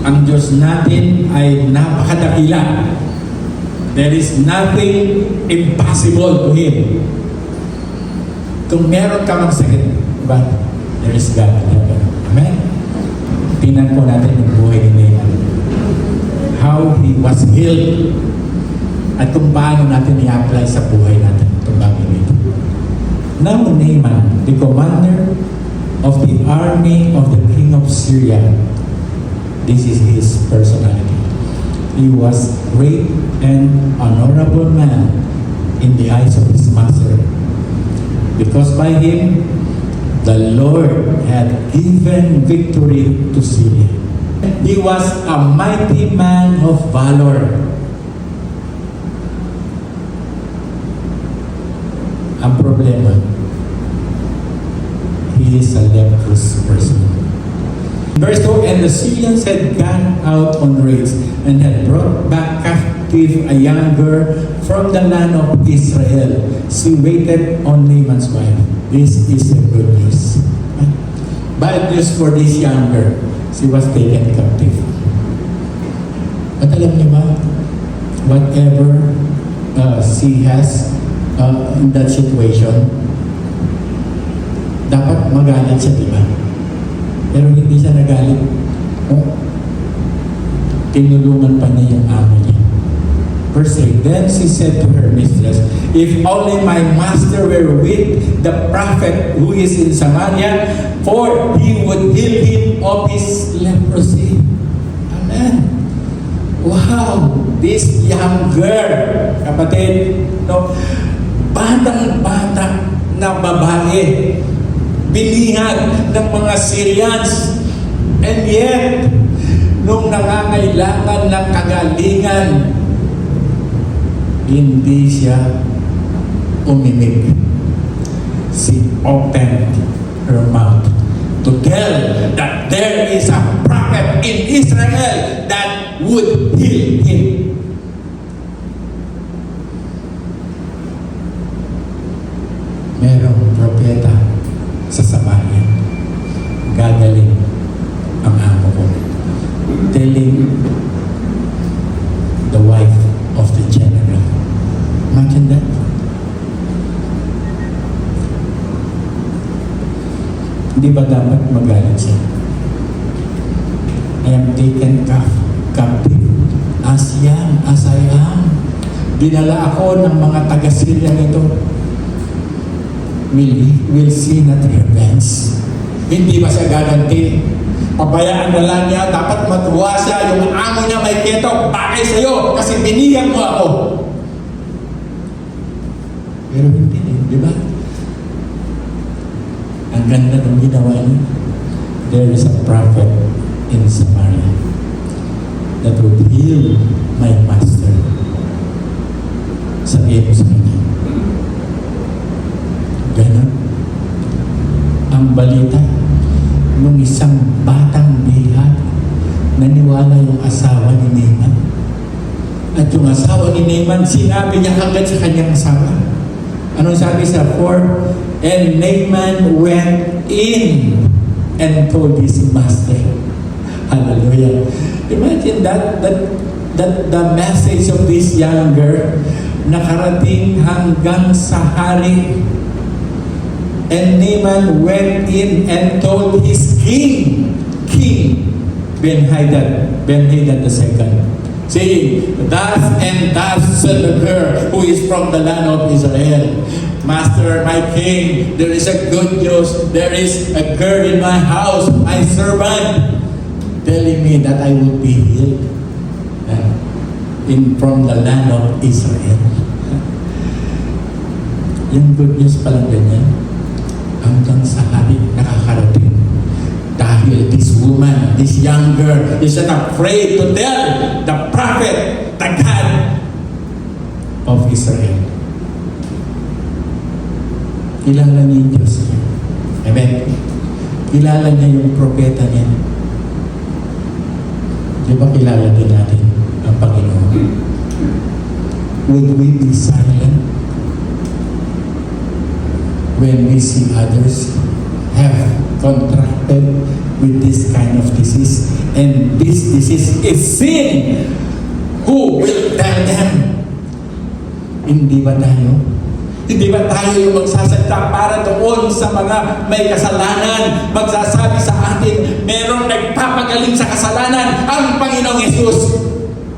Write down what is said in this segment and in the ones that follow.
Ang Diyos natin ay napakadakila. There is nothing impossible to Him. Kung meron ka mang sakit, diba? There is God in heaven. Amen? Tingnan po natin yung buhay ni Naaman. How he was healed. At kung paano natin i-apply sa buhay natin itong bagay nito. Now Naaman, the commander of the army of the king of Syria, this is his personality. He was great and honorable man in the eyes of his master, because by him the Lord had given victory to Syria. He was a mighty man of valor. Ang problema, he is a leprous person. Verse 2, and the Syrians had gone out on raids and had brought back captive a young girl from the land of Israel. She waited on Naaman's wife. This is the good news. Bad news for this young girl. She was taken captive. At alam niyo ba, whatever she has in that situation, dapat magalit siya, di ba? Pero hindi siya nagalit. Tinulungan pa niya yung amo niya. Verse 8, then she said to her mistress, if only my master were with the prophet who is in Samaria, for he would heal him of his leprosy. Amen. Wow! This young girl, kapatid, no? Batang-bata na babae, binihag ng mga Syrians, and yet nung nangangailangan ng kagalingan, hindi siya umimik. She opened her mouth to tell that there is a prophet in Israel that would heal him. Merong propeta sa Samaria. Gagaling ang amo ko. Telling the wife of the general. Imagine that. Hindi ba dapat magalit siya? I am taken captive as young as I am. Dinala ako ng mga taga-Syria nito. Will see not revenge. Hindi ba siya gaganti? Pabayaan na lang niya, dapat matuwa siya, yung amo niya may keto, bakit sa'yo? Kasi binigyan mo ako. Pero hindi, di ba? Ang ganda ng ginawa niya. There is a prophet in Samaria that would heal my master. Sabihin mo sa kanya. Ganon. Ang balita, nung isang batang bihag, naniwala yung asawa ni Naaman. At yung asawa ni Naaman, sinabi niya agad sa kanyang asawa. Anong sabi sa 4? And Naaman went in and told his master. Hallelujah. Imagine that the message of this young girl nakarating hanggang sa hari. And Naaman went in and told his king Ben-Hadad II, saying, thus and thus said the girl who is from the land of Israel, Master, my king, there is a good news. There is a girl in my house, my servant, telling me that I will be healed from the land of Israel. Yung good news palang ganyan. Hanggang sa hari nakakarating. Dahil this woman, this young girl, is not afraid to tell the prophet, the God of Israel. Kilala niya yung Diyos niya. Amen? Kilala niya yung propeta niya. Di ba kilala din natin ang Panginoon? Would we be silent when we see others have contracted with this kind of disease and this disease is sin, who will tell them? Hindi ba tayo? Hindi ba tayo yung magsasalita para doon sa mga may kasalanan, magsasabi sa atin, merong nagpapagaling sa kasalanan, ang Panginoong Yesus?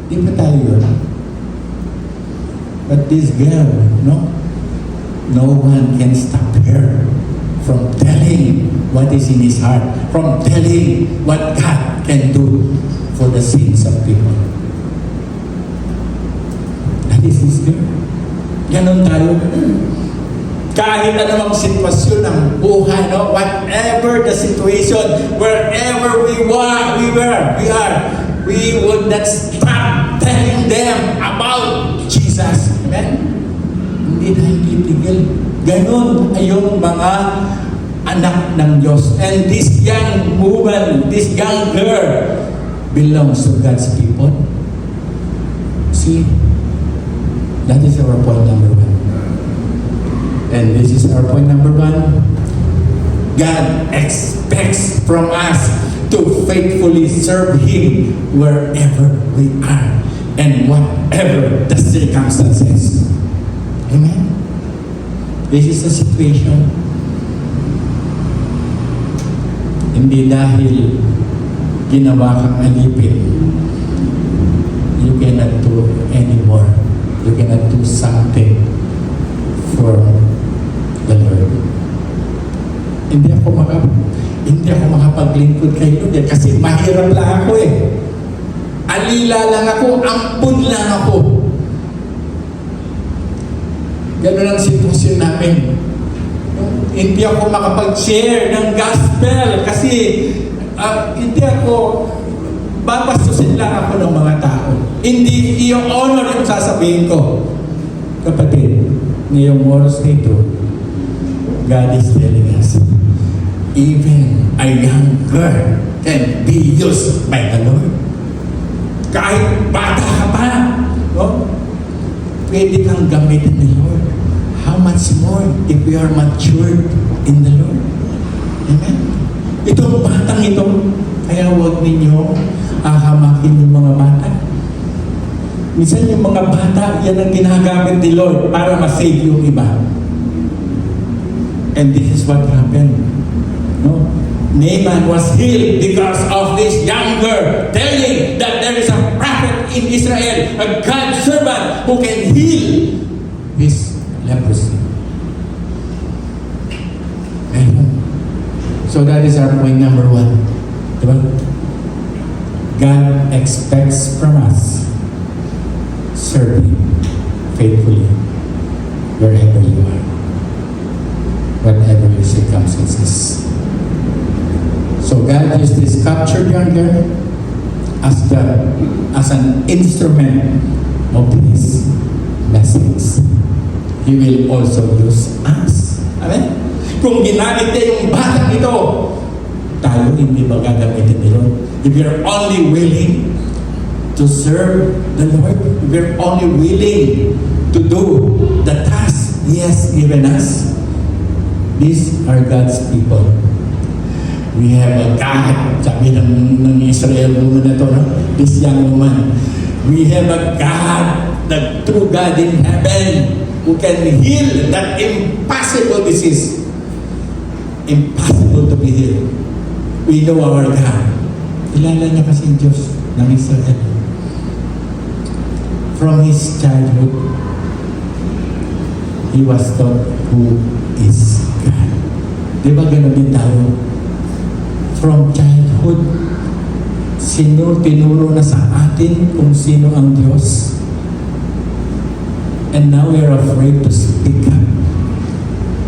Hindi ba tayo yun? But this girl, no one can stop her from telling what is in his heart, from telling what God can do for the sins of people. That is his girl. Ganon tayo. Kahit anumang sitwasyon ng buhay, whatever the situation, wherever we are, we would not stop telling them about Jesus. Amen? Hindi tayo titigil. Ganon ay yung mga anak ng Diyos. And this young woman, this young girl, belongs to God's people. See? That is our point number 1. And this is our point number 1. God expects from us to faithfully serve Him wherever we are and whatever the circumstances. Amen? This is the situation. Hindi dahil ginawa kang alipin, you cannot do anymore. You cannot do something for the Lord. Hindi ako makapaglingkod kay Lord kasi mahirap lang ako eh. Alila lang ako, ampun lang ako. Ganun ang sitwasyon namin. Hindi ako makapag-share ng gospel kasi hindi ako babastusin lang ako ng mga tao. Hindi yung honor yung sasabihin ko. Kapatid, ngayong oras nito, God is telling us, even a young girl can be used by the Lord. Kahit bata ka pa, pwede kang gamitin ni Lord. How much more if we are matured in the Lord? Amen? Itong batang ito, kaya huwag ninyo ahamakin yung mga bata. Minsan yung mga bata, yan ang ginagamit ni Lord para ma-save yung iba. And this is what happened. Naaman was healed because of this young girl telling that there is a prophet in Israel, a God's servant who can heal his leprosy. So that is our point number 1. Diba? God expects from us serving faithfully wherever you are, whatever your circumstances. So God used this captured young girl as an instrument of His blessings. He will also use us. Amen? Kung ginamit niya yung batang ito, tayo hindi ba gagamitin ni Lord? If you're only willing to serve the Lord, if you're only willing to do the task He has given us, these are God's people. We have a God, sabi ng Israel woman na to, this young woman. We have a God, the true God in heaven, who can heal that impossible disease. Impossible to be healed. We know our God. Kilala niya kasi Diyos ng Israel. From his childhood, he was taught who is God. Di ba ganun din tayo? From childhood, tinuro na sa atin kung sino ang Diyos. And now we are afraid to speak up.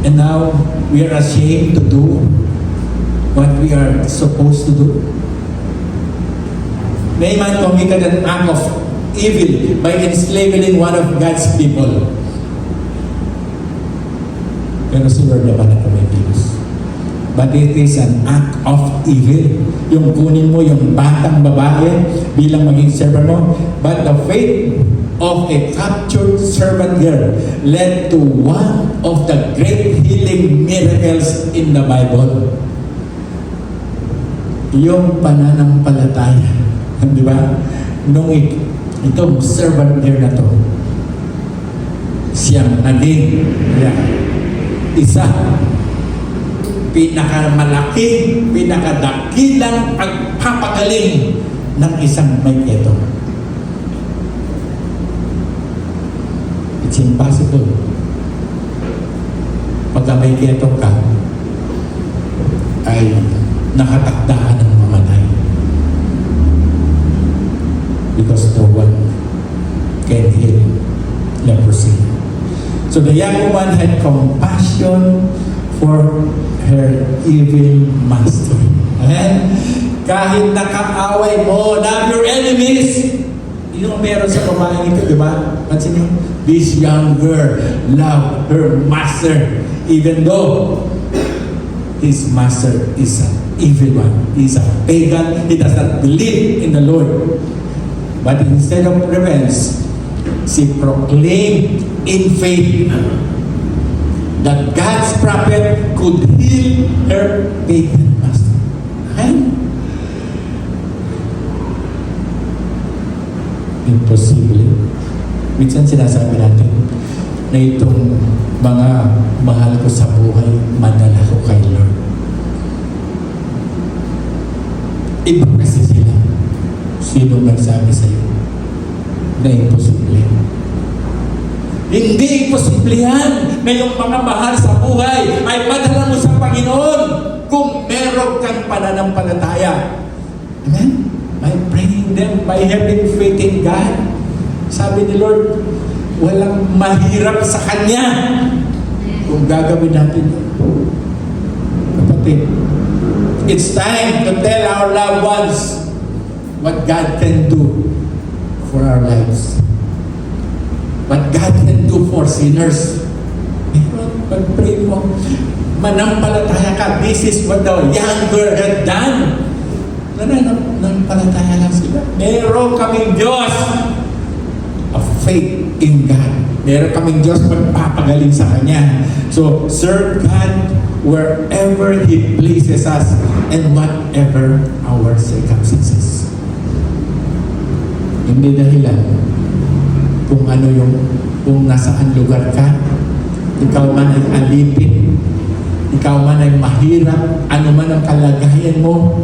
And now we are ashamed to do what we are supposed to do. Naaman committed an act of evil by enslaving one of God's people. Pero si Lord naman na kumikilos. But it is an act of evil. Yung kunin mo yung batang babae bilang maging servant mo. But the faith of a captured servant girl led to one of the great healing miracles in the Bible. Yung pananampalataya nung itong servant girl na to, siyang naging isa pinakamalaki, pinakadakilang pagpapagaling ng isang may keto. It's impossible. Pagka may keto ka, ay nakatakdaan ng mamatay. Because no one can heal leprosy. So the young woman had compassion for her evil master. Amen? Kahit nakaaway mo, love your enemies. Yung meron sa babae ito, di ba? Pansin niyo? This young girl loved her master even though his master is an evil one. He's a pagan. He does not believe in the Lord. But instead of revenge, she proclaimed in faith that God's prophet could heal her pagan master. Amen? Imposible. Minsan sinasabi natin na itong mga mahal ko sa buhay, madala ko kay Lord. Iba kasi sila. Sino nagsabi sa iyo na imposible? Hindi imposible yan na yung mga mahal sa buhay ay madala mo sa Panginoon kung meron kang pananampalataya. Amen? By praying them, by having faith in God. Sabi ni Lord, walang mahirap sa Kanya kung gagawin natin. Kapatid, it's time to tell our loved ones what God can do for our lives. What God can do for sinners. Pero pag-pray mo, manampalataya ka. This is what the young girl had done. Nanampalataya lang sila. Meron kaming Diyos of faith in God. Meron kaming Diyos magpapagaling sa Kanya. So, serve God wherever He places us and whatever our circumstances. Hindi dahilan kung ano kung nasaan lugar ka, ikaw man ay alipin, ikaw man ay mahirap, ano man ang kalagayan mo,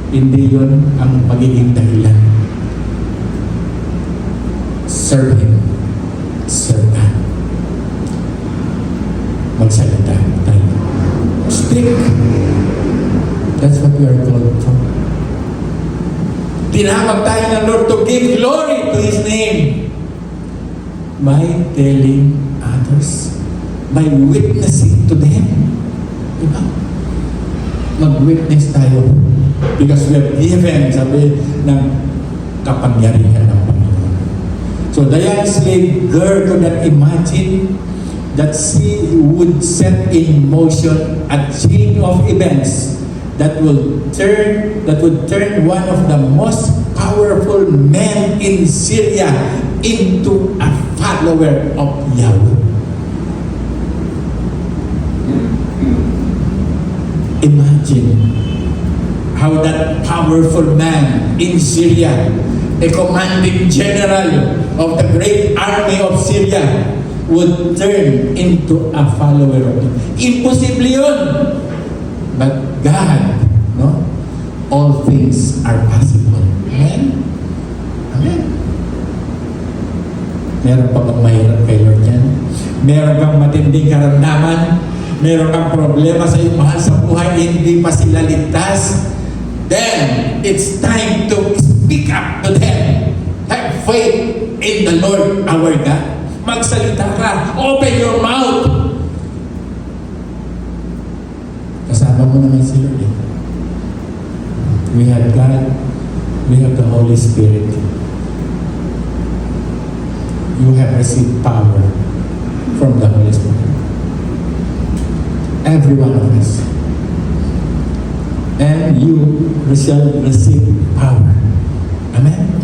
hindi yun ang magiging dahilan. Serve Him. Serve God. Magsalita tayo. Speak. That's what we are called for. Tinawag tayo ng Lord to give glory to His name by telling others, by witnessing to them. Diba? Mag-witness tayo because we have given, sabi ng kapangyarihan ng Panginoon. So the young slave girl could not imagine that she would set in motion a chain of events that would turn one of the most powerful men in Syria into a follower of Yahweh. Imagine how that powerful man in Syria, a commanding general of the great army of Syria, would turn into a follower of him. Imposible yun. But God, no? All things are possible. Amen? Amen. Meron pa bang mahirap kay Lord yan? Meron kang matinding karamdaman? Meron kang problema sa iyong mahal sa buhay, hindi pa sila ligtas? Then, it's time to speak up to them. Have faith in the Lord our God. Magsalita ka. Open your mouth. Kasama mo naman si Lord. We have God. We have the Holy Spirit. You have received power from the Holy Spirit. Every one of us. And you shall receive power. Amen?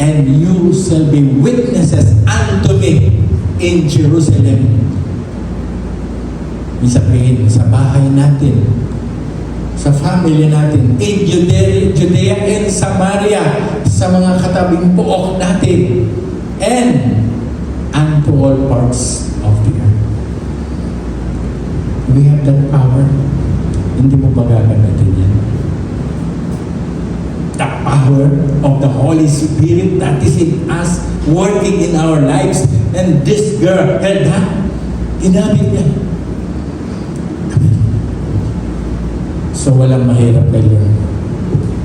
And you shall be witnesses unto me in Jerusalem. Ibig sabihin, sa bahay natin, sa family natin, in Judea and Samaria, sa mga katabing pook natin, and unto all parts of the earth. We have that power. Hindi mo ba gagamitin yan? The power of the Holy Spirit that is in us, working in our lives, and this girl had that. Ginamit niya. So walang mahirap kay Lord.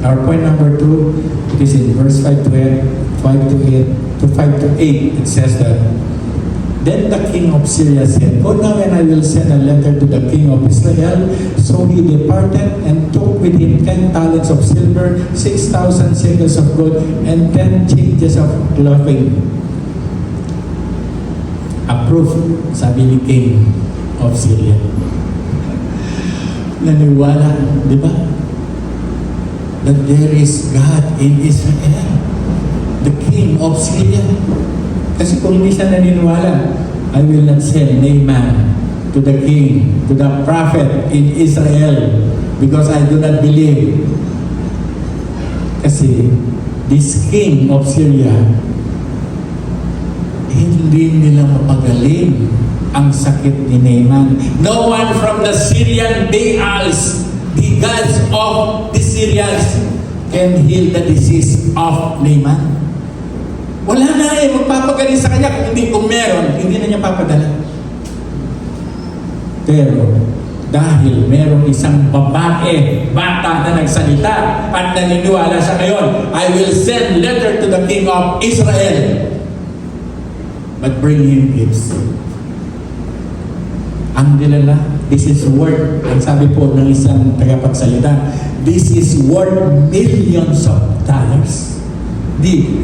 Our point number 2, it is in verse 5 to 8. It says that, then the king of Syria said, go now and I will send a letter to the king of Israel. So he departed and took with him 10 talents of silver, 6,000 shekels of gold, and 10 changes of clothing. Approved, sabi ni king of Syria. Naniwala, di ba? That there is God in Israel. The king of Syria. Kasi kung hindi siya naniniwala, I will not send Naaman to the king, to the prophet in Israel, because I do not believe. Kasi this king of Syria, hindi nila mapagaling ang sakit ni Naaman. No one from the Syrian Baals, the gods of the Syrians, can heal the disease of Naaman. Wala na magpapagaling sa kanya kung meron, hindi na niya papadala. Pero dahil merong isang babae, bata na nagsalita at naniniwala siya ngayon, I will send letter to the king of Israel, but bring him gifts. Ang dilala, this is worth, ang sabi po ng isang tagapagsalita, this is worth millions of dollars. The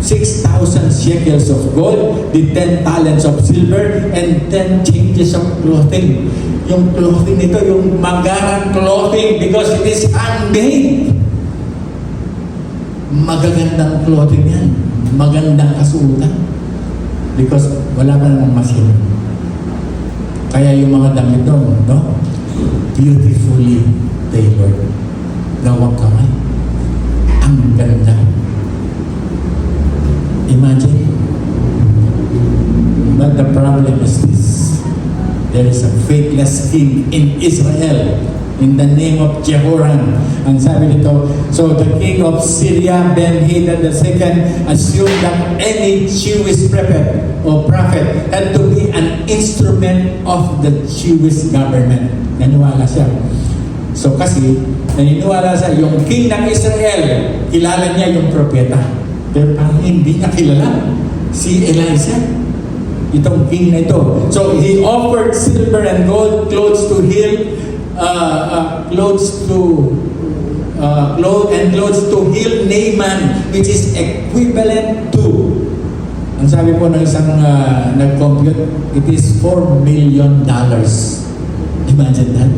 6,000 shekels of gold, the 10 talents of silver, and 10 changes of clothing. Yung clothing nito, yung magarang clothing, because it is handmade. Magagandang clothing yan. Magandang kasuotan. Because wala pa namang machine. Kaya yung mga damit doon, no? Beautifully tailored. Gawang kamay. Ang ganda. Imagine. But the problem is this. There is a faithless king in Israel in the name of Jehoram. Ang sabi nito, so the king of Syria, Ben-Hadad II, assumed that any Jewish prophet had to be an instrument of the Jewish government. Naniwala siya. So kasi, naniniwala siya, yung king ng Israel, kilala niya yung propeta. Pero parang hindi niya kilala si Elijah, itong king na ito. So he offered silver and gold, clothes to heal, clothes to heal Naaman, which is equivalent to, ang sabi po ng isang nag-compute, it is $4 million. Imagine that.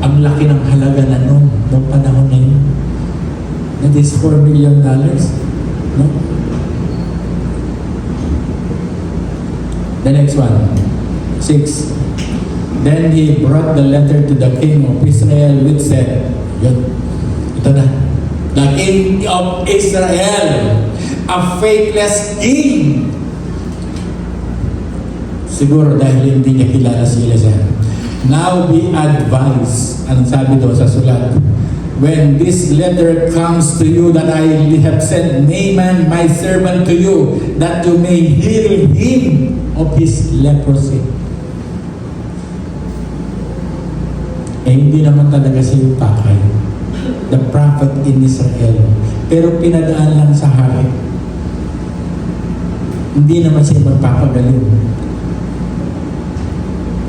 Ang laki ng halaga na noong panahon na yun. That is $4 million. No? The next one, 6. Then he brought the letter to the king of Israel, which said, yun, ito na, the king of Israel, a faithless king. Siguro dahil hindi niya kilala si Elijah. Now be advised, anong sabi doon sa sulat? When this letter comes to you, that I have sent Naaman my servant to you, that you may heal him of his leprosy. Eh hindi naman talaga siya yung pakay. The prophet in Israel. Pero pinadaan lang sa hari. Hindi naman siya magpapagaling.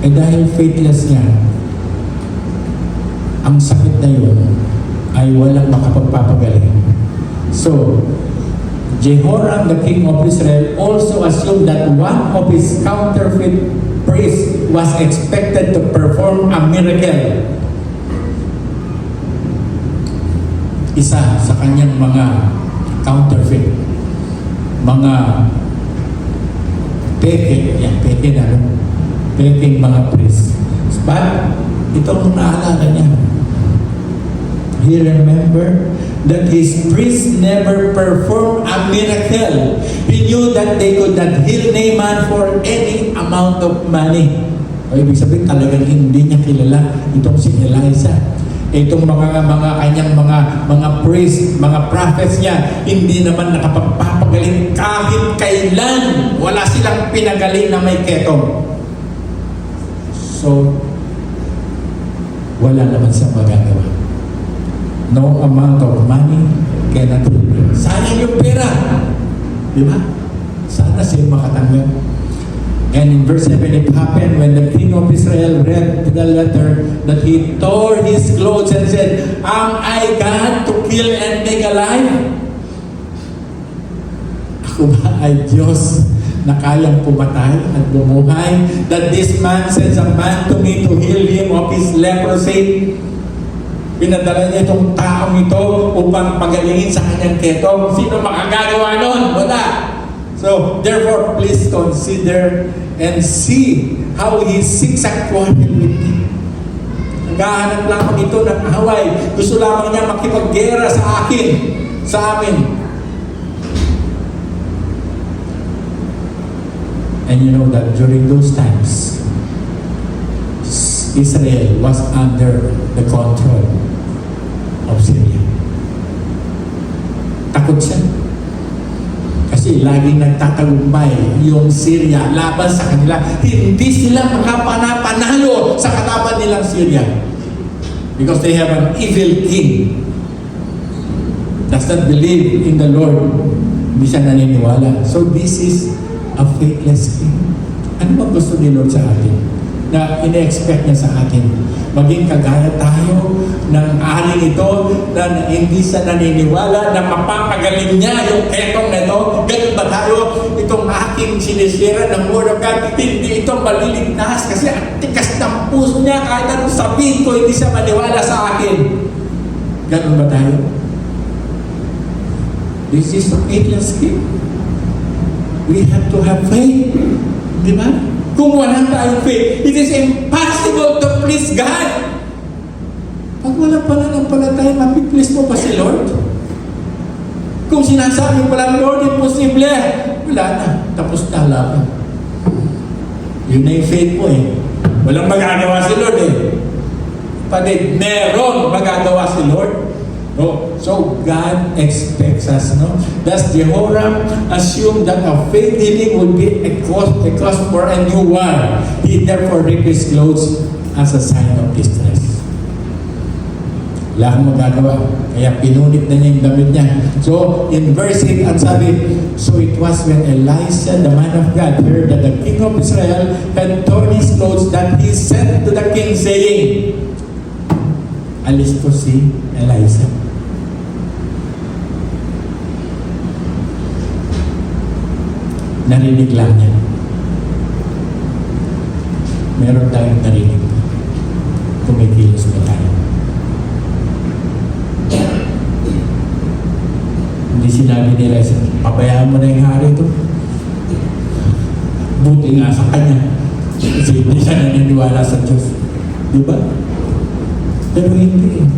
Eh dahil faithless niya, ang sakit na yun ay walang makapagpapagaling. So, Jehoram, the king of Israel, also assumed that one of his counterfeit priests was expected to perform a miracle. Isa sa kanyang mga counterfeit, mga peke, peking mga priest. But, itong naalala niya, He remembered that his priests never performed a miracle. He knew that they could not heal Naaman for any amount of money. O ibig sabihin talagang hindi niya kilala itong si Elisha. Itong mga kanyang mga priest, mga prophets niya, hindi naman nakapagpapagaling kahit kailan. Wala silang pinagaling na may ketong. So, wala naman sa magagawa. No amount of money cannot help you. Sayang yung pera. Di ba? Sana siya makatanggap. And in verse 7, it happened when the king of Israel read the letter that he tore his clothes and said, "Am I God to kill and make alive?" Ako ba ay Diyos na kayang pumatay at bumuhay? That this man sends a man to me to heal him of his leprosy. Pinadala niya itong taong ito upang pagalingin sa kanyang ketong. Sino makagagawa nun? Wala. So, therefore, please consider and see how he seeks a quarrel with me. Naghahanap lamang ito ng away. Gusto lamang niya makipaggera sa akin, sa amin. And you know that during those times, Israel was under the control of Syria. Takot siya. Kasi laging nagtatagumpay yung Syria laban sa kanila. Hindi sila makapanalo sa kalaban nilang Syria. Because they have an evil king. Does not believe in the Lord. Hindi siya naniniwala. So this is a faithless king. Ano bang gusto ni Lord sa atin? Na ina-expect niya sa atin. Maging kagaya tayo ng aling ito na hindi siya naniniwala na mapapagaling niya yung ketong na ito. Ganun ba tayo? Itong aking sinisira ng Word of God, hindi ito maliligtas kasi ang tikas ng puso niya kahit anong sabihin ko, hindi siya maniwala sa akin. Ganun ba tayo? This is a faithless king. We have to have faith. Di ba? Kung wala tayong faith, it is impossible to please God. Pag wala pala ng palataya, mapiplease mo pa si Lord? Kung sinasabi mo pala, Lord, imposible, wala na. Tapos na laban. Yun na yung faith mo eh. Walang magagawa si Lord eh. Pati meron magagawa si Lord. No. So God expects us, no? Does Jehoram assume that a faith healing would be a cause for a new war? He therefore ripped his clothes as a sign of distress. Wala akong magagawa. Kaya pinunit na niya yung damit niya. So, in verse 8, at sabi, so it was when Elisha, the man of God, heard that the king of Israel had torn his clothes that he sent to the king saying, alis ko si Elisha. Narinig lang niya. Meron tayong narinig. Kumikilos na tayo. Hindi sinabi ni Elisha, pabayaan mo na yung hari ito. Buti nga sa kanya. Kasi hindi siya naniniwala sa Diyos. Diba? Pero hindi.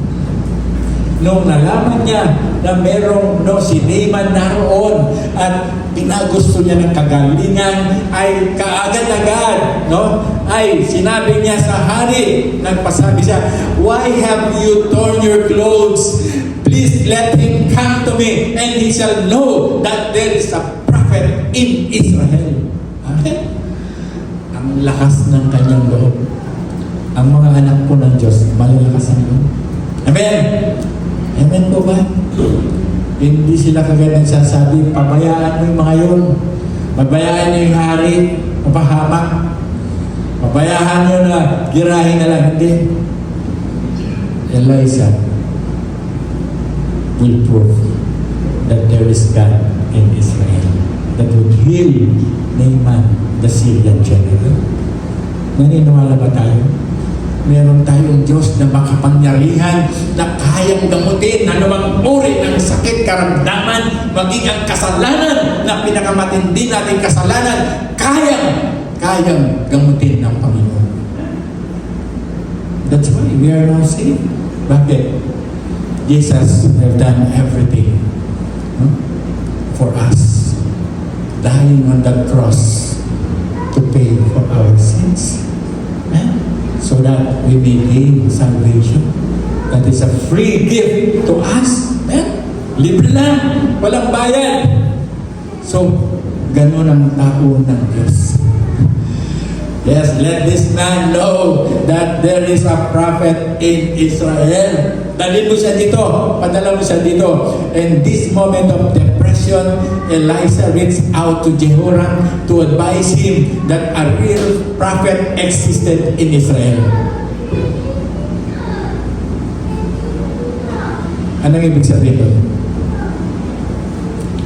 Nung nalaman niya na merong si Naaman naroon at pinagusto niya ng kagalingan, ay kaagad-agad, ay sinabi niya sa hari, nagpasabi siya, why have you torn your clothes? Please let him come to me, and he shall know that there is a prophet in Israel. Amen? Ang lakas ng kanyang loob. Ang mga anak po ng Diyos, malalakas ang loob. Amen? Amen po ba? Hindi sila kagad nagsasabi, pabayaan mo yung mga yun. Pabayaan nyo yung hari, mapahamak. Pabayaan nyo na girahin na lang. Hindi. Elisha will prove that there is God in Israel that would heal Naaman, the Syrian general. Naniniwala ba tayo? Meron tayong Diyos na makapangyarihan na kayang gamutin anumang uri ng sakit, karamdaman, maging ang kasalanan na pinakamatindi nating kasalanan, kayang gamutin ng Panginoon. That's why we are now saved. Bakit? Jesus have done everything, no, for us, dying on the cross to pay for our sins, so that we may gain salvation. That is a free gift to us. Libre lang, walang bayad. So, ganun ang tao ng Diyos. Yes, let this man know that there is a prophet in Israel. Dalhin mo siya dito. Padala mo siya dito. In this moment of depression, Elisha reached out to Jehoram to advise him that a real prophet existed in Israel. Anong ibig sabihin?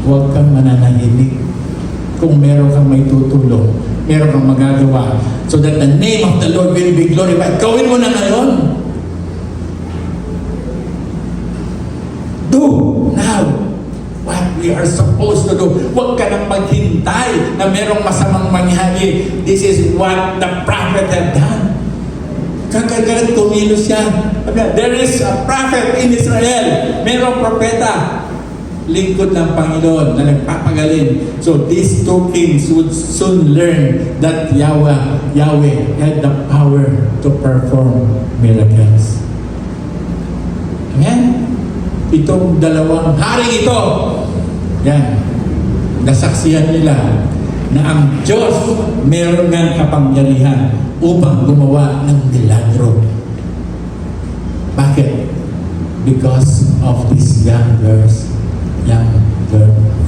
Huwag kang mananahimik. Kung meron kang may tutulong, meron kang magagawa, so that the name of the Lord will be glorified. Gawin mo na ngayon. Do now what we are supposed to do. Huwag ka nang maghintay na merong masamang mangyari. This is what the prophet had done. Kagagad kumilos siya. There is a prophet in Israel. Merong propeta, lingkod ng Panginoon na nagpapagaling. So these two kings would soon learn that Yahweh had the power to perform miracles. Amen? Itong dalawang hari ito, yan, nasaksihan nila na ang Diyos meron ng kapangyarihan upang gumawa ng milagro. Bakit? Because of this young girl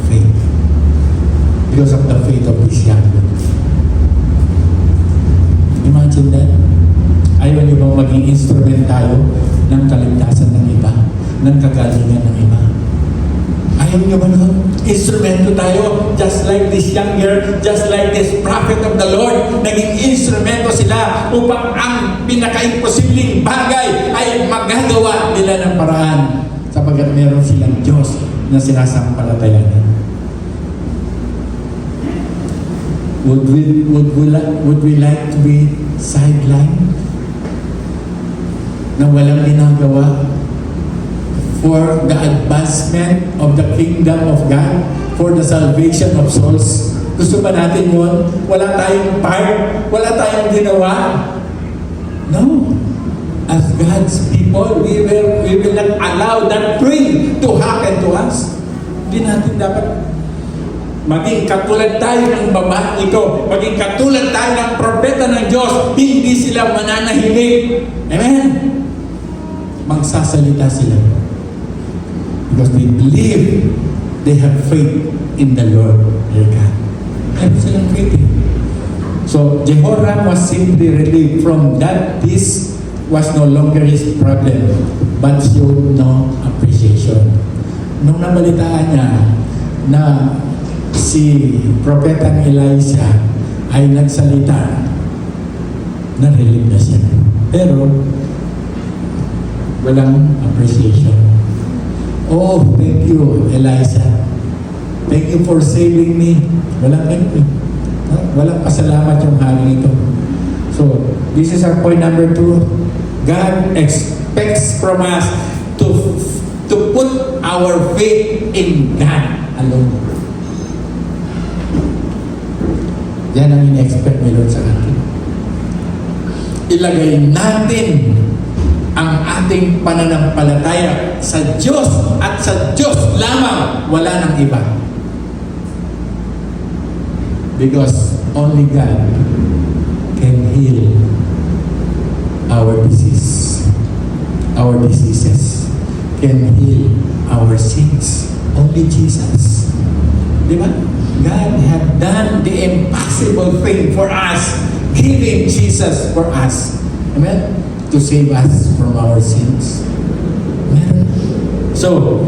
faith. Because of the faith of this young girl. Imagine that. Ayaw niyo bang maging instrument tayo ng kaligtasan ng iba, ng kagalingan ng iba? Ayaw niyo ba nun? Instrumento tayo, just like this young girl, just like this prophet of the Lord. Naging instrumento sila upang ang pinaka-imposibleng bagay ay magagawa nila ng paraan, sapagkat meron silang Diyos na sinasampalatayanan. Would we like to be sidelined? Na walang ginagawa for the advancement of the kingdom of God, for the salvation of souls? Gusto ba natin yun? Wala tayong part? Wala tayong ginawa? No. As God's people, we will not allow that thing to happen to us. Hindi natin dapat maging katulad tayo ng babae ito. Maging katulad tayo ng propeta ng Diyos. Hindi sila mananahimik. Amen? Magsasalita sila. Because they believe, they have faith in the Lord their God. Meron silang faith. So, Jehoram was simply relieved from that. This was no longer his problem, but showed no appreciation. Nung nabalitaan niya na si Propetang Elisha ay nagsalita, na-relieve na siya. Pero, walang appreciation. Oh, thank you, Elisha. Thank you for saving me. Walang ganito. Walang pasalamat yung hari ito. So, this is our point number 2. God expects from us to put our faith in God alone. Yan ang in-expect ni Lord sa atin. Ilagay natin ang ating pananampalataya sa Diyos at sa Diyos lamang, wala nang iba. Because only God can heal our disease. Our diseases can heal our sins. Only Jesus. Di ba? God had done the impossible thing for us, giving Jesus for us. Amen? To save us from our sins. Amen? So,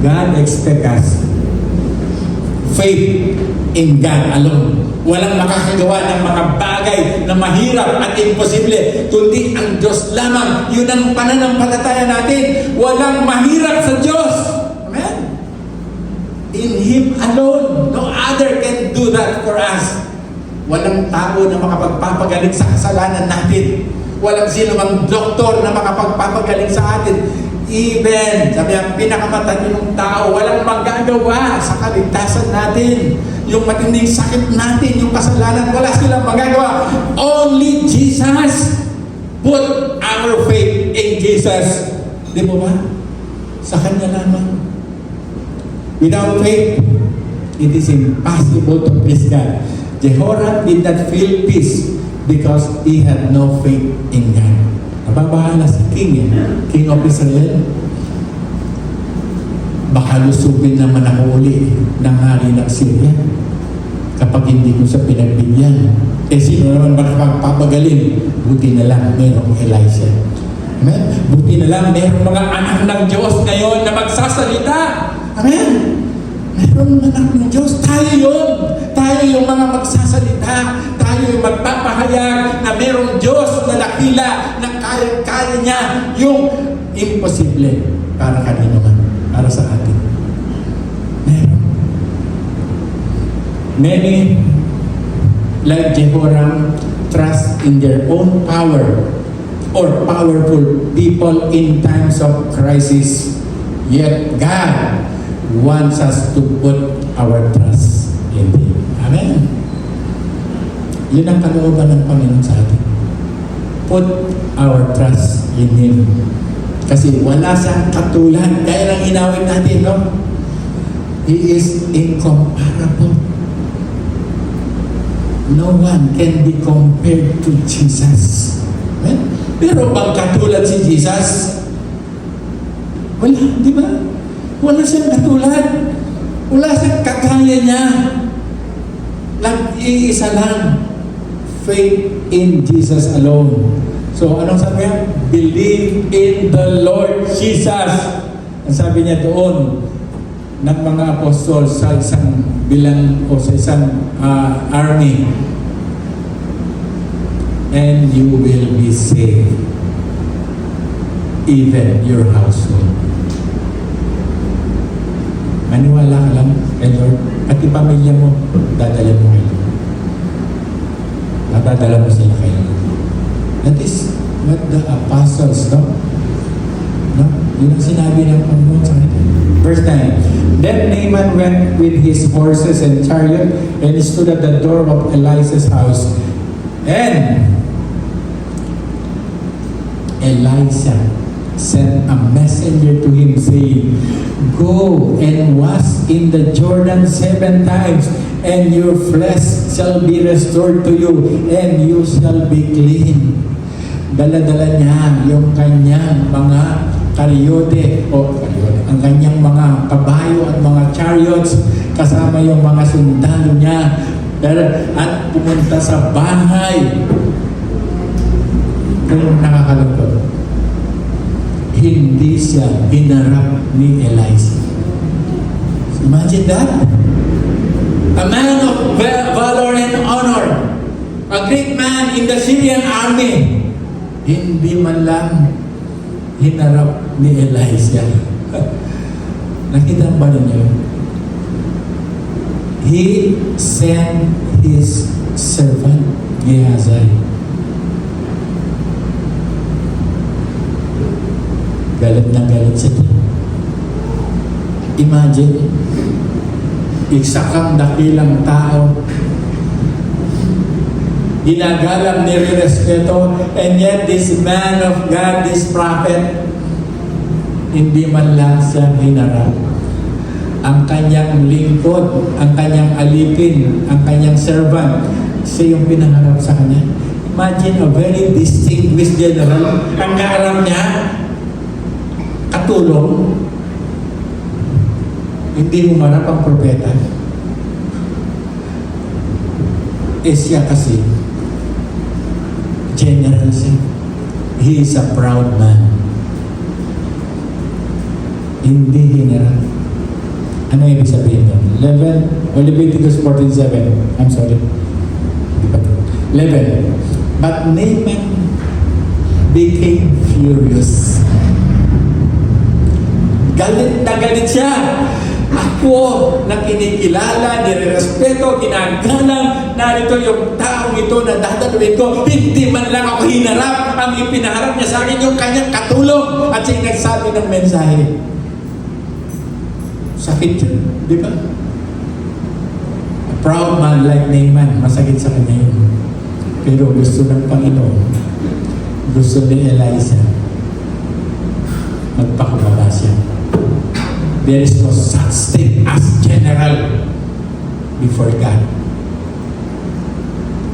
God expects us faith in God alone. Walang makakagawa ng mga bagay na mahirap at imposible, kundi ang Diyos lamang. Yun ang pananampalataya natin. Walang mahirap sa Diyos. Amen? In Him alone, no other can do that for us. Walang tao na makapagpapagaling sa kasalanan natin. Walang sino mang doktor na makapagpapagaling sa atin. Even, sabi ang pinakamatalinong tao, walang magagawa sa kaligtasan natin. Yung matinding sakit natin, yung kasalanan, wala silang magagawa. Only Jesus. Put our faith in Jesus. Di mo ba? Sa Kanya lamang. Without faith, it is impossible to please God. Jehoram did not feel peace because he had no faith in God. Nababahala si King of Israel. Baka lusubin naman ako uli ng hari ng Syria kapag hindi ko sa pinagbigyan. Sino naman makapapagaling? Buti na lang mayroong Elisha. Amen? Buti na lang mayroong mga anak ng Diyos ngayon na magsasalita. Amen? Mayroong anak ng Diyos. Tayo yun. Tayo yung mga magsasalita. Tayo yung magpapahayag na mayroong Diyos na dakila na kaya niya yung imposible para kanino man. Para sa atin. Meron. Many, like Jehoram, trust in their own power or powerful people in times of crisis. Yet God wants us to put our trust in Him. Amen. Yun ang kalooban ng Panginoon sa atin. Put our trust in Him. Kasi wala siyang katulad. Kaya lang inawit natin, no? He is incomparable. No one can be compared to Jesus. Amen? Pero bang katulad si Jesus? Wala, di ba? Wala siyang katulad. Wala siyang kakaya niya. Nag-iisa lang. Faith in Jesus alone. So, anong sabi niya? Believe in the Lord Jesus. Ang sabi niya doon ng mga apostol sa isang bilang o sa isang army. And you will be saved. Even your household. Maniwala ka lang kay Lord. Pati pamilya mo, dadala mo kay Lord. Dadala mo sila kay Lord. That is what the apostles, no? Yun ang sinabi ng Panginoon sa atin. Verse 9. Then Naaman went with his horses and chariot and stood at the door of Elisha's house. And Elisha sent a messenger to him saying, Go and wash in the Jordan 7 times, and your flesh shall be restored to you, and you shall be clean. Dala-dala niya yung kanyang mga ang kanyang mga kabayo at mga chariots, kasama yung mga sundalo niya, at pumunta sa bahay. Kung nakakalungkot, hindi siya hinarap ni Elisha. Imagine that. A man of valor and honor, a great man in the Syrian army, hindi man lang hinarap ni Elisha. Nakita ba ninyo? He sent his servant Gehazi. Galit na galit siya. Imagine, isa kang dakilang tao, ginagalang nire-respeto, and yet this man of God, this prophet, hindi man lang siya hinarap. Ang kanyang lingkod, ang kanyang alipin, ang kanyang servant, siya yung pinaharap sa kanya. Imagine a very distinguished general, ang kaharap niya, katulong, hindi humarap ang propeta. Siya kasi, general siya. He is a proud man. Hindi hinarap. Ano ibig sabihin doon? 11, Leviticus 14:7. I'm sorry. 11. But Naaman became furious. Galit na galit siya. Ako na kinikilala, nirerespeto, ginagalang, narito yung taong ito na dadalawin ko, hindi man lang ako hinarap, ang ipinaharap niya sa akin yung kanyang katulong at siya nagsabi ng mensahe. Sakit yun, di ba? A proud man like Naaman, masakit sa kanya yun. Pero gusto ng Panginoon, gusto ni Elisha, magpakababa siya. There is no such thing as general before God.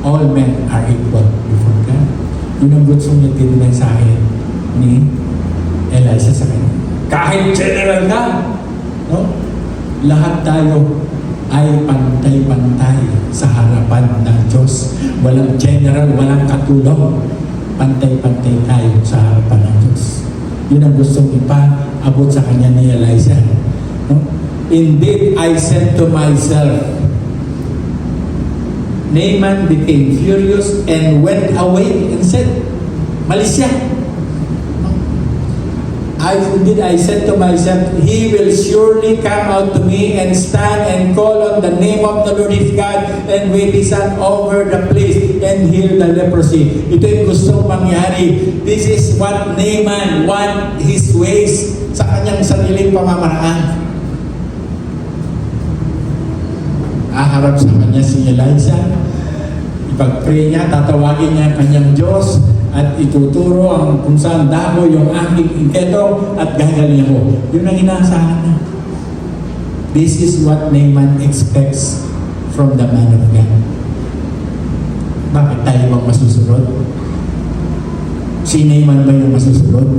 All men are equal before God. Yun ang gusto niya tinunay sa akin ni Elisha sa kanya. Kahit general ka, no? Lahat tayo ay pantay-pantay sa harapan ng Diyos. Walang general, walang katulong. Pantay-pantay tayo sa harapan ng Diyos. Yun ang gustong ipaabot sa kanya ni Elisha. No? Indeed, I said to myself, Naaman became furious and went away and said, malis siya. I said to myself, he will surely come out to me and stand and call on the name of the Lord his God and wave his hand over the place and heal the leprosy. Ito yung gustong mangyari. This is what Naaman want his ways sa kanyang sariling pamamaraan. Aharap sa kanya si Elisha. Ipag-pray niya, tatawagin niya ang kanyang Diyos at ituturo ang kung saan dako yung aking inketo at gagaling ako. Yun ang inaasahan na. This is what Naaman expects from the man of God. Bakit tayo bang masusunod? Si Naaman ba yung masusunod?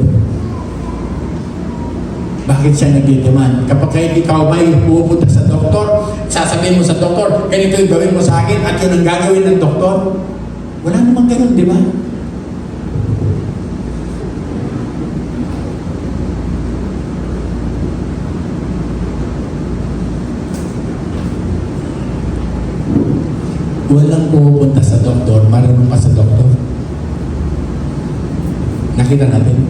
Bakit siya nagdideman? Kapag ikaw ba yung pupunta sa doktor, sasabihin mo sa doktor, ganito yung gawin mo sa akin at yun ang gagawin ng doktor? Wala namang ganun, di ba? Walang pupunta sa doktor, marunong pa sa doktor. Nakita natin.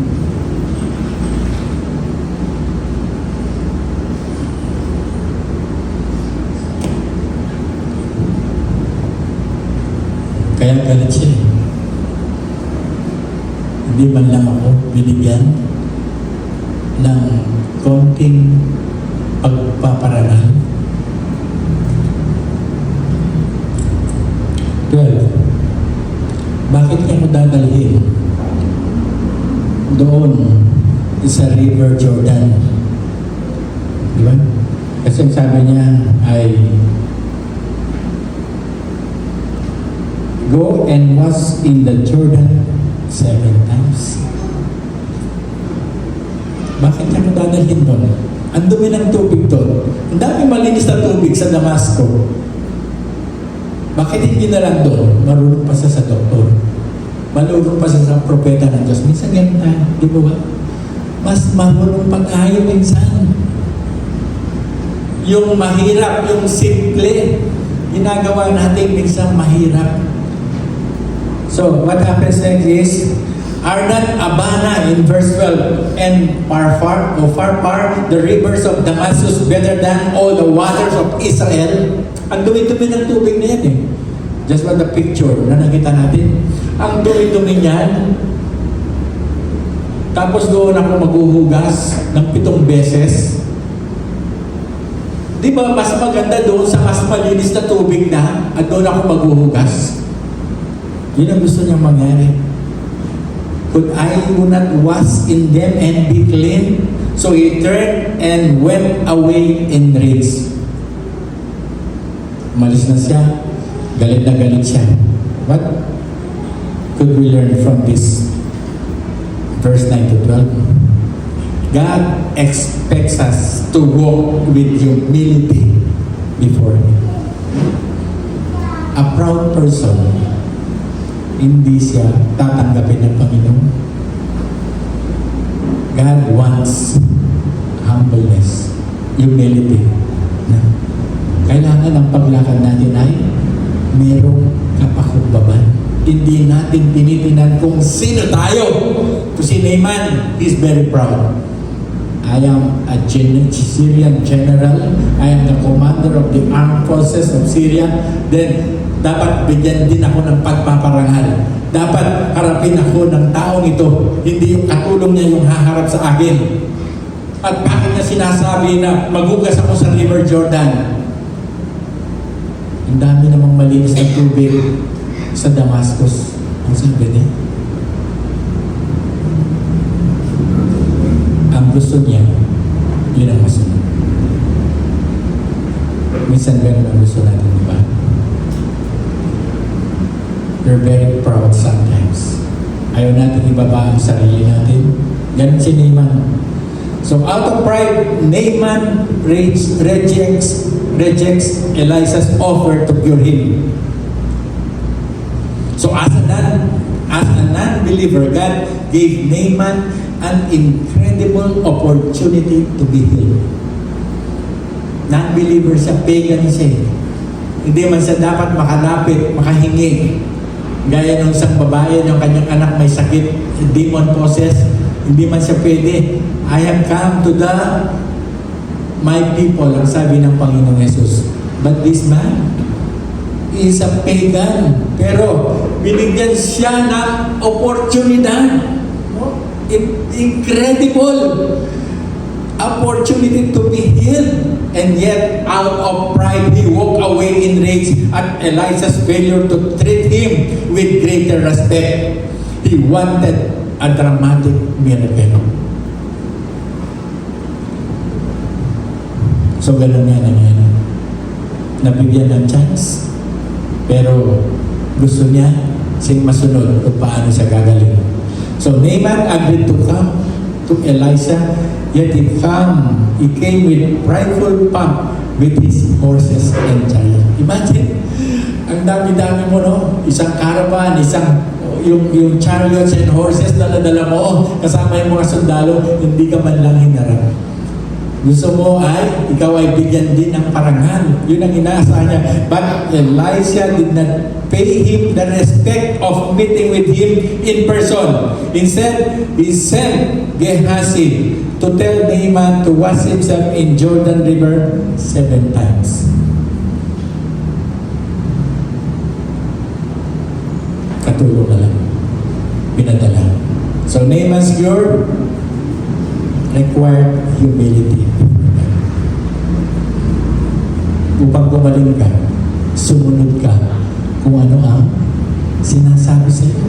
Kaya galit siya. Hindi man lang ako binigyan ng konting pagpaparangal. 12. Bakit niya mo dadalhin doon sa River Jordan? Di ba? Kasi sabi niya ay go and wash in the Jordan 7 times. Bakit niya mo dadalhin doon? Ang dumi ng tubig doon. Ang dami malinis na tubig sa Damasco. Bakit hindi na lang doon? Marunong pa siya sa doktor. Marunong pa siya sa propeta ng Diyos. Minsan ganun tayo, di ba? Mas marunong pa tayo minsan. Yung mahirap, yung simple, ginagawa natin minsan mahirap. So, what happens next is, are not Abana in verse 12 and Farfar, the rivers of Damascus better than all the waters of Israel? Ang dumi-dumi ng tubig na yan eh. Just like the picture na nakita natin. Ang dumi-dumi niyan. Tapos doon ako maghuhugas ng 7 beses. Di ba mas maganda doon sa mas malinis na tubig na at doon ako maghuhugas? Yun ang gusto niyang mangyari. Could I do not wash in them and be clean? So he turned and went away in rage. Umalis na siya. Galit na galit siya. What could we learn from this? Verse 9 to 12. God expects us to walk with humility before Him. A proud person, hindi siya tatanggapin ng Panginoon. God wants humbleness, humility. Kailangan ang paglakad natin ay merong kapakubbaban. Hindi natin tinitinan kung sino tayo. To si Naaman, he's very proud. I am a Syrian general. I am the commander of the armed forces of Syria. Then, dapat bigyan din ako ng pagpaparangal. Dapat harapin ako ng taong ito. Hindi yung katulong niya yung haharap sa akin. At bakit niya sinasabi na maghugas ako sa River Jordan? Ang dami namang malinis na tubig sa Damascus. Ang sabi niya, ang gusto niya, yun ang masunod. Minsan ganun ang gusto natin, di ba? We're very proud sometimes. Ayaw natin ibaba ang sarili natin. Ganun si Naaman. So out of pride, Naaman rejects Elisa's offer to cure him. So as a non-believer, God gave Naaman an incredible opportunity to be healed. Non-believer siya, pagan siya. Hindi man siya dapat makalapit, makahingi. Gaya ng isang babae, yung kanyang anak may sakit, demon possessed, hindi man siya pwede. I have come to my people, ang sabi ng Panginoong Jesus. But this man is a pagan. Pero binigyan siya ng oportunidad. Incredible opportunity to be healed. And yet, out of pride, he walked away in rage at Elisa's failure to treat him with greater respect. He wanted a dramatic miracle. So, ganun nga nangyari. Nabigyan ng chance, pero gusto niya siyang masunod kung paano siya gagaling. So, Naaman agreed to come to Elisa, yet he came with prideful pomp with his horses and chariot. Imagine, ang dami-dami mo, no? Isang caravan, yung chariots and horses na nadala mo, kasama yung mga sundalo, hindi ka man lang hinarap. Gusto mo ikaw ay bigyan din ng parangal. Yun ang inaasahan niya. But Elisha did not pay him the respect of meeting with him in person. Instead, he sent Gehazi to tell Naaman to wash himself in Jordan River 7 times. Katulong na lang. Pinadala. So Naaman's cure required humility. Upang gumaling ka, sumunod ka kung ano ang sinasabi sa iyo.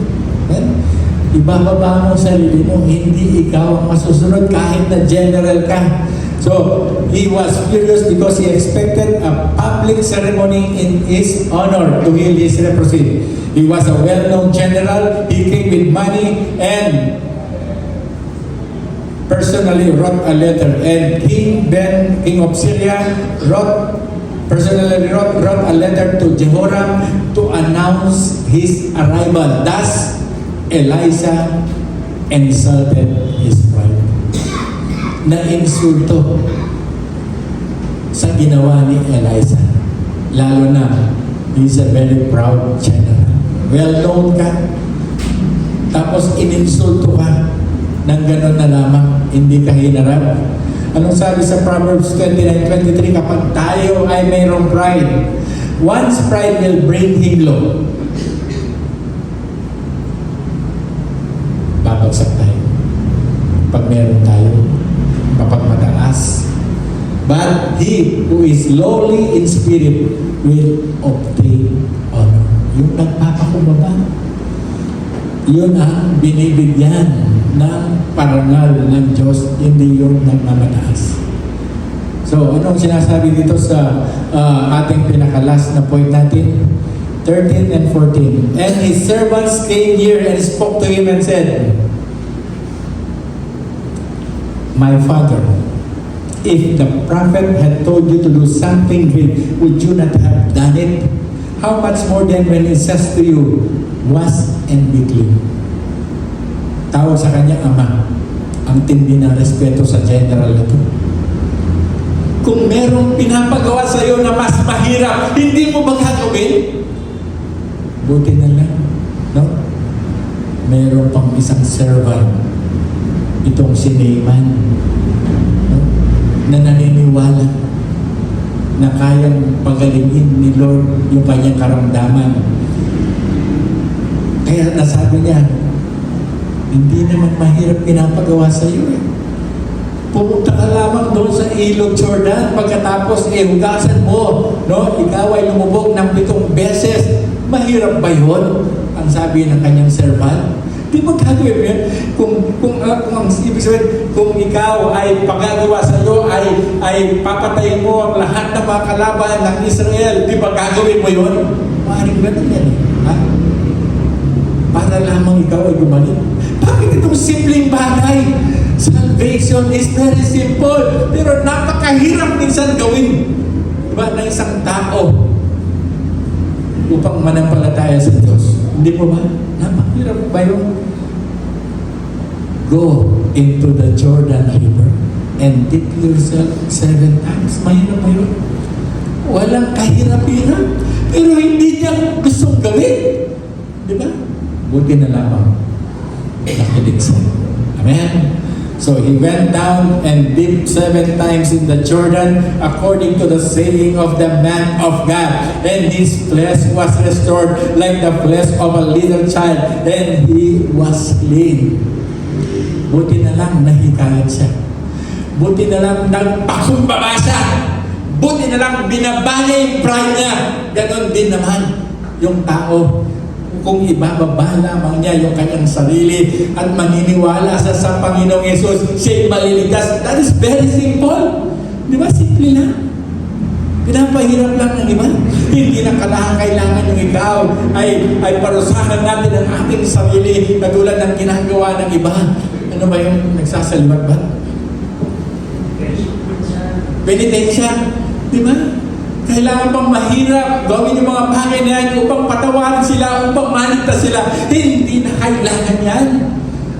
Ibababa mo sarili mo, hindi ikaw ang masusunod kahit na general ka. So, he was furious because he expected a public ceremony in his honor to heal his leprosy. He was a well-known general, he came with money and personally wrote a letter, and King of Syria, personally wrote a letter to Jehoram to announce his arrival. Thus, Elisha insulted his pride. Na-insulto sa ginawa ni Elisha. Lalo na, he's a very proud general. Well-known ka, tapos ininsulto ka nang gano'n na lamang, hindi ka hinarap. Anong sabi sa Proverbs 29:23? Kapag tayo ay mayroong pride, one's pride will bring him low. Babagsak tayo. Pag meron tayo, kapag mataas. But he who is lowly in spirit will obtain honor. Yung nagpapakumbaba, yun ang binibigyan ng parangal ng Diyos, hindi yung nagmamataas. So, anong sinasabi dito sa ating pinakalas na point natin? 13 and 14. And his servants came here and spoke to him and said, My father, if the prophet had told you to do something great, would you not have done it? How much more then when he says to you, wash and be clean? Tawag sa kanya, Ama. Ang tindi ng respeto sa general na ito. Kung merong pinapagawa sa iyo na mas mahirap, hindi mo ba gagawin? Buti na lang, no? Meron pang isang servant, itong si Naaman. na naniniwala na kayang pagalingin ni Lord yung kanyang karamdaman. Kaya nasabi niya, hindi naman mahirap pinapagawa sa iyo eh. Pumunta ka lamang doon sa ilog Jordan, pagkatapos hugasan mo, no? Ikaw ay lumubog ng 7 beses. Mahirap ba yun? Ang sabi ng kanyang servant. Di ba gagawin mo yan? Kung ang ibig sabihin, kung ikaw ay pagagawa sa iyo, ay papatayin mo ang lahat ng mga kalaban ng Israel, di ba gagawin mo yun? Maaaring ganun yan eh. Ha? Para lamang ikaw ay gumaling. Bakit itong simpleng bagay? Salvation is very simple, pero napakahirap minsan gawin. Diba? Na isang tao upang manampalataya sa Diyos. Hindi po ba? Napakahirap ba yung go into the Jordan River and dip yourself 7 times? Mahirap ba yun? Walang kahirap-hirap. Pero hindi niya gustong gawin. Diba? Buti na lamang nakilig siya. Amen? So he went down and dipped 7 times in the Jordan according to the saying of the man of God. And his flesh was restored like the flesh of a little child. And he was clean. Buti na lang nahikayat siya. Buti na lang nagpakumbaba siya. Buti na lang binaba niya yung pride niya. Ganon din naman yung tao. Kung ibababa lamang niya yung kanyang sarili at maniniwala sa Panginoong Yesus, siya'y maliligtas. That is very simple. Di ba? Simple lang. Pinapahirap lang ng iba. Hindi na kailangan yung ikaw ay parusahan natin ang ating sarili katulad ng ginagawa ng iba. Ano ba yung nagsasalimat ba? Penitensya. Di ba? Kailangan pang mahirap gawin yung mga bagay na yan upang patawarin sila, upang maligtas sila. Hindi na kailangan yan.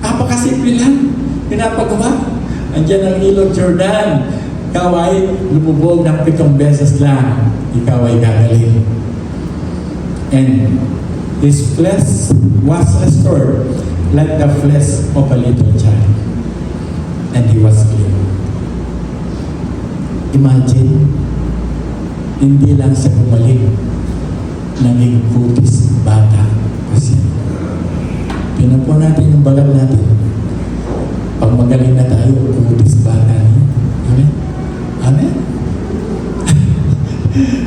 Napakasimple lang. Pinapagawa. Andiyan ang ilog Jordan. Ikaw ay lumubog ng 7 beses lang. Ikaw ay gagaling. And his flesh was restored like the flesh of a little child. And he was clean. Imagine, hindi lang sa bumalik, naging butis bata kasi. Pinapo natin yung balat natin. Pag magaling na tayo, butis bata niya. Amen? Amen?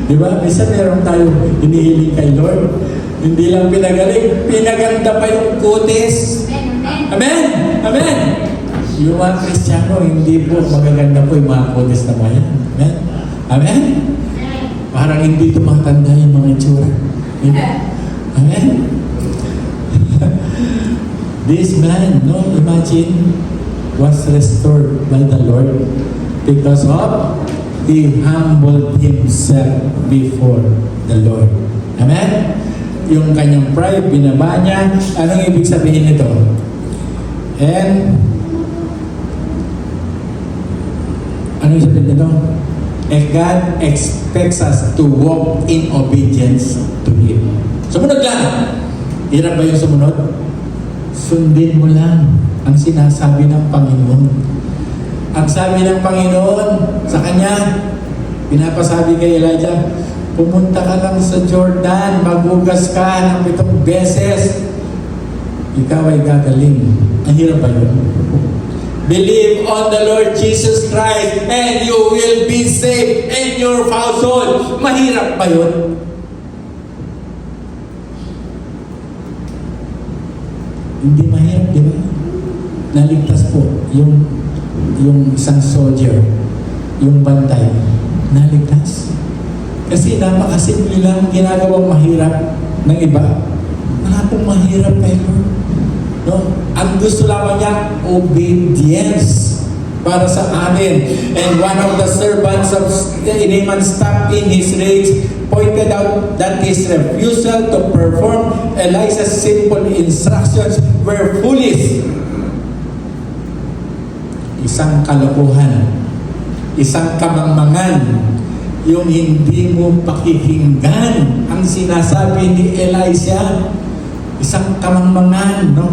Di ba? Minsan meron tayo hinihiling kay Lord. Hindi lang pinagaling, pinaganda pa yung kutis. Amen? Amen? Yung mga Kristiyano, hindi po magaganda po yung mga kutis na bayan. Amen? Amen? Parang hindi tumatanda yung mga itsura. Amen? This man, no, imagine, was restored by the Lord because of he humbled himself before the Lord. Amen? Yung kanyang pride, binaba niya. Anong ibig sabihin nito? And anong ibig sabihin nito? And God expects us to walk in obedience to Him. Sumunod lang. Hirap ba yung sumunod? Sundin mo lang ang sinasabi ng Panginoon. Ang sabi ng Panginoon sa kanya, pinapasabi kay Elijah, pumunta ka lang sa Jordan, maghugas ka ng 7 beses, ikaw ay gagaling. Ang hirap ba yun? Believe on the Lord Jesus Christ and you will be saved in your household. Mahirap ba yun? Hindi mahirap, di ba? Naligtas po yung isang soldier, yung bantay, naligtas. Kasi napakasimple lang ginagawang mahirap ng iba. Wala pong mahirap kayo. No? Ang gusto lamang niya, obedience para sa amin. And one of the servants of Naaman stopped in his rage, pointed out that his refusal to perform Elijah's simple instructions were foolish. Isang kalokohan, isang kamangmangan, yung hindi mo pakikinggan ang sinasabi ni Elijah. Isang kamangmangan, no?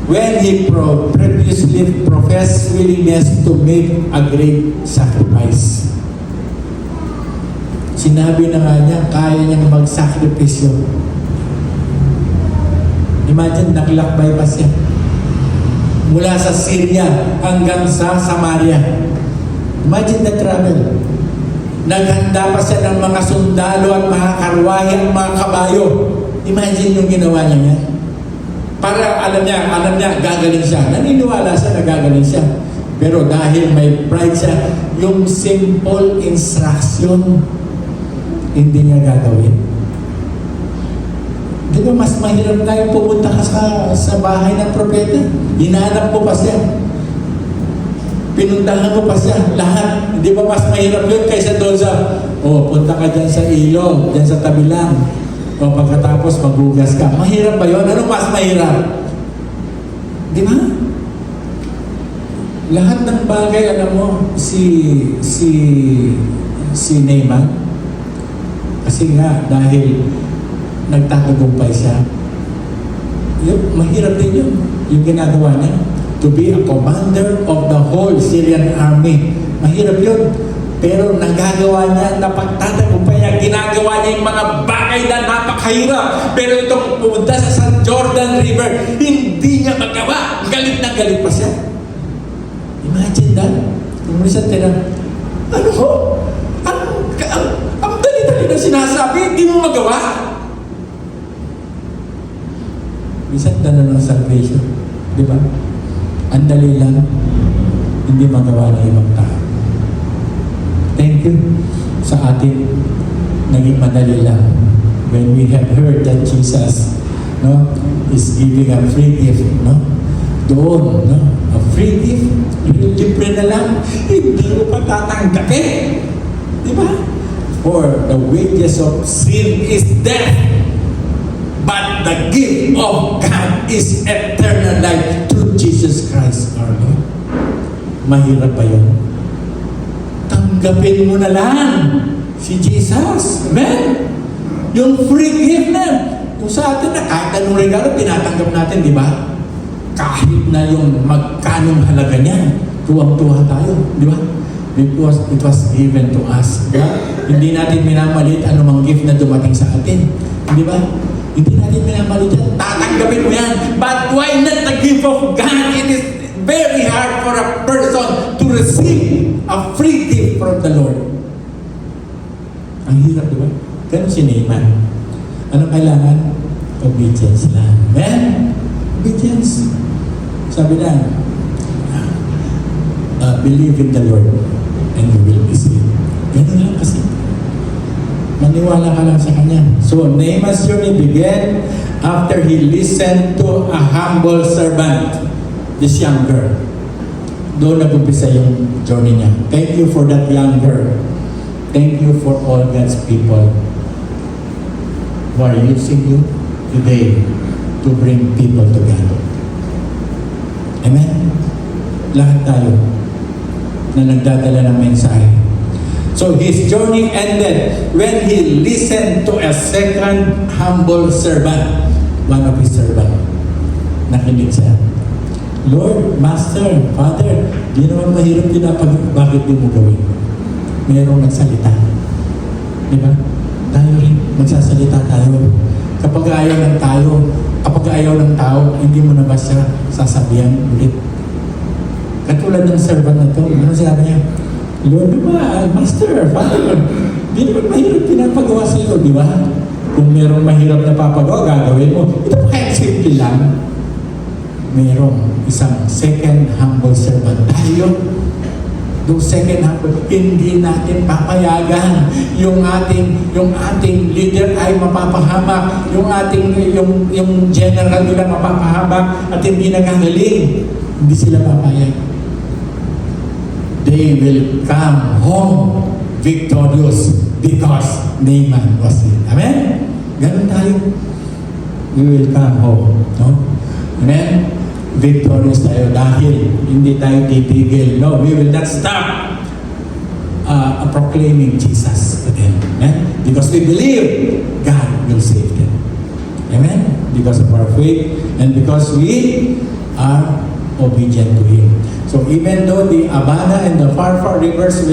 when he previously professed willingness to make a great sacrifice. Sinabi na nga niya, kaya niyang magsakripisyo. Imagine, naglakbay pa siya. Mula sa Syria hanggang sa Samaria. Imagine the travel. Naghanda pa siya ng mga sundalo at mga karwahe at mga kabayo. Imagine yung ginawa niya yan. Para alam niya, gagaling siya. Naniniwala siya na gagaling siya. Pero dahil may pride siya, yung simple instruction, hindi niya gagawin. Di ba mas mahirap tayo pumunta ka sa bahay ng propeta? Hinahanap mo pa siya. Pinuntahan mo pa siya. Lahat. Di ba mas mahirap yun kaysa doon sa, punta ka dyan sa ilog, dyan sa tabi lang. O pagkatapos maghugas ka. Mahirap ba yun? Anong mas mahirap? Di ba? Lahat ng bagay, alam mo, si Naaman, kasi nga, dahil nagtatagumpay siya, mahirap din yun, yung ginagawa niya. To be a commander of the whole Syrian army. Mahirap yun. Pero nagagawa niya, napagtatagumpay niya, ginagawa niya yung mga bagay na napakahirap. Pero itong pumunta sa San Jordan River, hindi niya magawa. Galit na galit pa siya. Imagine that. Yung minsan tinang, ano ho? Ang dali-dali na sinasabi, hindi mo magawa. Minsan tanong ng salvation. Di ba? Ang dali lang, hindi magawa ng ibang tao. Thank you sa ating naging madali lang when we have heard that Jesus is giving a free gift. Doon, a free gift, libre na lang, hindi mo pa tatanggapin. Di ba? For the wages of sin is death, but the gift of God is eternal life through Jesus Christ our Lord. Mahirap ba yun? Tanggapin mo na lang si Jesus. Amen? Yung free gift na. Kung sa atin na kahit anong regalo, tinatanggap natin, di ba? Kahit na yung magkanong halaga niyan, tuwang-tuwa tayo. Di ba? It was given to us. Diba? Hindi natin minamalit anumang gift na dumating sa atin. Di ba? Hindi natin minamalit yan. Tatanggapin mo yan. But why not the gift of God? It is very hard for a person to receive a free gift from the Lord. Ang hirap, di ba? Ganun si Naaman. Ano kailangan? Obedience lang. Amen? Obedience. Sabi na, believe in the Lord and you will be saved. Ganun lang kasi. Maniwala ka lang sa Kanya. So, Naaman's journey began after he listened to a humble servant, this young girl. Doon nag-umpisa yung journey niya. Thank you for that young girl. Thank you for all God's people who are using you today to bring people together. Amen? Lahat tayo na nagdadala ng mensahe. So his journey ended when he listened to a second humble servant. One of his servants. Nakinig siya. Lord, Master, Father, di naman mahirap din bakit di mo gawin? Mayroong nagsalita. Di ba? Tayo rin, magsasalita tayo. Kapag ayaw ng tao, hindi mo na ba siya sasabihan ulit? Katulad ng servant na ito, ano sabi niya? Lord, di ba, Master, Father, di naman mahirap pinapagawa sa iyo, di ba? Kung mayroong mahirap na papagawa, gagawin mo. Ito pa kahit simple lang. Mayroong isang second humble servant. Tayo, yung second humble, hindi natin papayagan yung ating leader ay mapapahamak, yung general nila mapapahamak at hindi nagagaling. Hindi sila papayag. They will come home victorious because Naaman was it. Amen? Ganun tayo. We will come home. No? Amen? Victorious tayo dahil hindi tayo titigil. No, we will not stop proclaiming Jesus to them. Amen? Because we believe God will save them. Amen? Because of our faith and because we are obedient to Him. So even though the Abana and the far rivers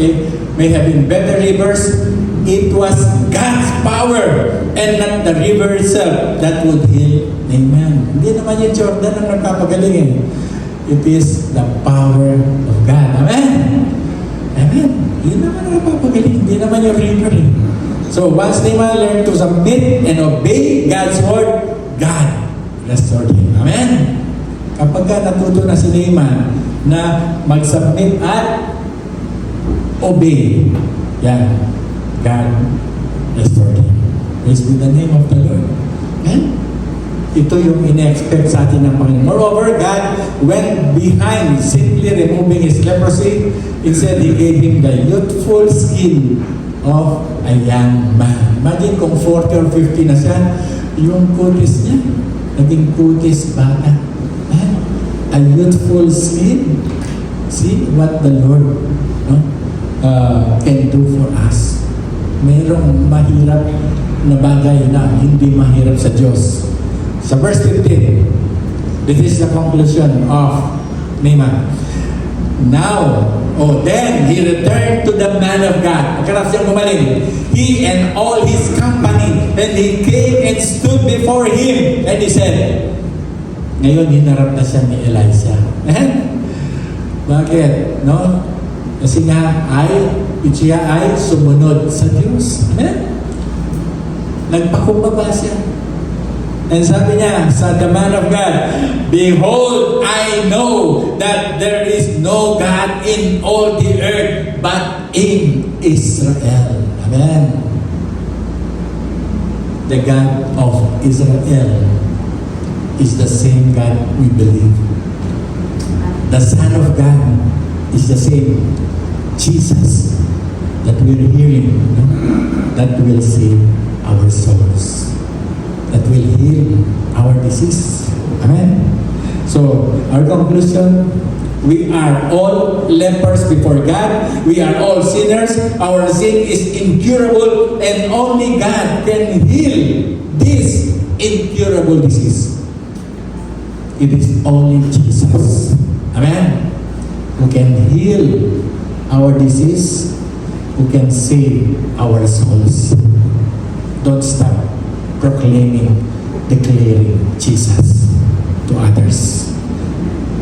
may have been better rivers, it was God's power and not the river itself that would heal. Amen. Hindi naman yung Jordan ang nagpapagaling eh. It is the power of God. Amen? Amen. Hindi naman ang nagpapagaling. Hindi naman yung river eh. So once Naaman learned to submit and obey God's word, God restored him. Amen? Kapag natuto na si Naaman na mag-submit at obey, yan, God restored him. Praise be the name of the Lord. Amen? Ito yung ina-expect sa atin ng Panginoon. Moreover, God went behind simply removing his leprosy. Instead, He gave him the youthful skin of a young man. Imagine kung 40 or 50 na siya, yung kutis niya, naging kutis bata. A youthful skin. See what the Lord can do for us. Merong mahirap na bagay na hindi mahirap sa Diyos. Sa verse 15, this is the conclusion of Naaman. Then he returned to the man of God. Pagkarap siyang bumalik, he and all his company, and he came and stood before him, and he said, ngayon hinarap na siya ni Elisha. Bakit? No? Kasi nga siya ay sumunod sa Diyos. Amen? Nagpakumbaba siya. And sabi niya sa the man of God, behold, I know that there is no God in all the earth but in Israel. Amen. The God of Israel is the same God we believe. The Son of God is the same Jesus that we're hearing, that will save our souls, that will heal our disease. Amen. So, our conclusion, we are all lepers before God. We are all sinners. Our sin is incurable and only God can heal this incurable disease. It is only Jesus. Amen. Who can heal our disease, who can save our souls. Don't stop proclaiming, declaring Jesus to others.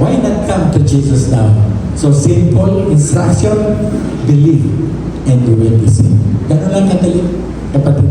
Why not come to Jesus now? So simple instruction, believe and you will be saved. Ganun lang kadali, kapatid.